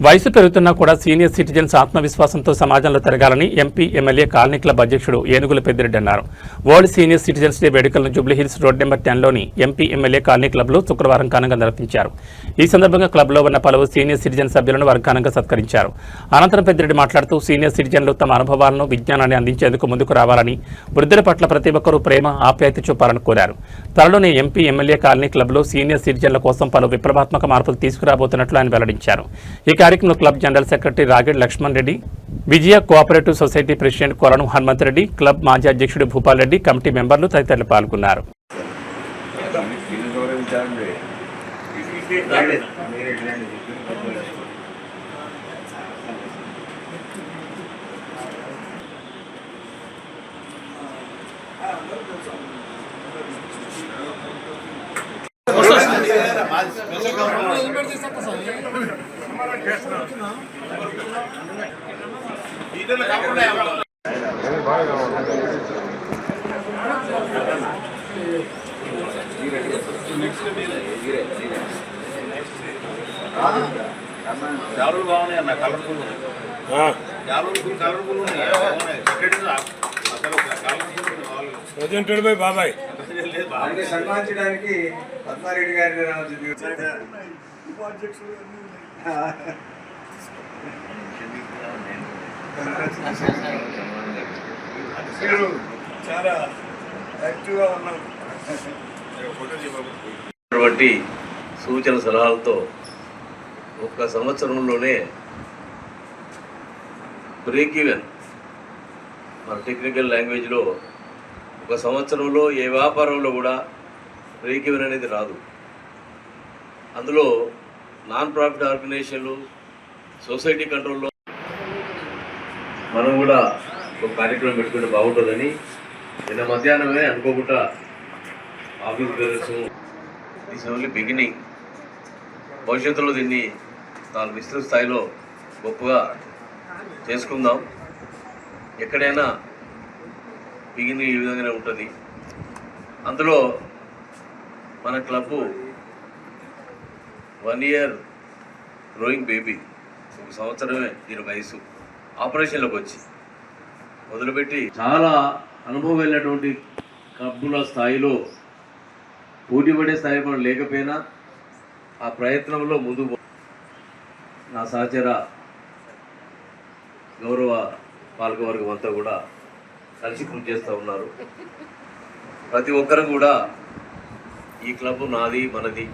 వయసు పెరుగుతున్నా కూడా senior citizens ఆత్మవిశ్వాసంతో సమాజంలో తిరగాలని ఎంపీ ఎమ్మెల్యే కాలనీ క్లబ్ అధ్యక్షుడు ఏనుగుల పెద్దిరెడ్డి అన్నారు. వరల్డ్ సీనియర్ సిటిజన్స్ డే వేడుకలను జూబ్లీహిల్స్ రోడ్ నెంబర్ 10లోని ఎంపీ ఎమ్మెల్యే కాలనీ క్లబ్లో శుక్రవారం ఘనంగా నిర్వహించారు. ఈ సందర్భంగా క్లబ్లో ఉన్న పలువురు సీనియర్ సిటిజన్ సభ్యులను వారు ఘనంగా సత్కరించారు. అనంతరం పెద్దిరెడ్డి మాట్లాడుతూ సీనియర్ సిటిజన్లు తమ అనుభవాలను విజ్ఞానాన్ని అందించేందుకు ముందుకు రావాలని, వృద్ధుల పట్ల ప్రతి ఒక్కరూ ప్రేమ ఆప్యాయత చూపాలని కోరారు. త్వరలోనే ఎంపీ ఎమ్మెల్యే కాలనీ క్లబ్లో సీనియర్ సిటిజన్ల కోసం పలు విప్లవాత్మక మార్పులు తీసుకురాబోతున్నట్లు ఆయన వెల్లడించారు. ఈ కార్యక్రమంలో club general secretary Raged Lakshman Reddy, Vijaya cooperative society president Kolanu Hanumanth Reddy, club మాజీ అధ్యక్షుడు భూపాల్ రెడ్డి, కమిటీ మెంబర్లు తదితరులు పాల్గొన్నారు. జారులు బాగున్నాయి అన్న, కలర్ఫుల్ ప్రజెంటెడ్ బై బాబాయ్ సన్మానించడానికి పద్మారెడ్డి గారిని చాలా యాక్టివ్గా ఉన్నాం. సూచన సలహాలతో ఒక్క సంవత్సరంలోనే బ్రేక్ ఈవెన్, మన టెక్నికల్ లాంగ్వేజ్లో ఒక సంవత్సరంలో ఏ వ్యాపారంలో కూడా బ్రేక్ ఈవెన్ అనేది రాదు. అందులో నాన్ ప్రాఫిట్ ఆర్గనైజేషన్లు, సొసైటీ కంట్రోల్లో మనం కూడా ఒక కార్యక్రమం పెట్టుకుంటే బాగుంటుందని నిన్న మధ్యాహ్నమే అనుకోకుండా office bearers this only beginning, భవిష్యత్తులో దీన్ని చాలా విస్తృత స్థాయిలో గొప్పగా చేసుకుందాం. ఎక్కడైనా బిగినింగ్ ఈ విధంగానే ఉంటుంది. అందులో మన క్లబ్బు 1 ఇయర్ గ్రోయింగ్ బేబీ, ఒక సంవత్సరమే దీని వయసు, ఆపరేషన్లోకి వచ్చి మొదలుపెట్టి చాలా అనుభవం వెళ్ళినటువంటి క్లబ్బుల స్థాయిలో పోటీ పడే స్థాయి మనం లేకపోయినా ఆ ప్రయత్నంలో ముందు నా సహచర గౌరవ పాలకవర్గం అంతా కూడా కలిసి కృషి చేస్తూ ఉన్నారు. ప్రతి ఒక్కరు కూడా ఈ క్లబ్ నాది మనది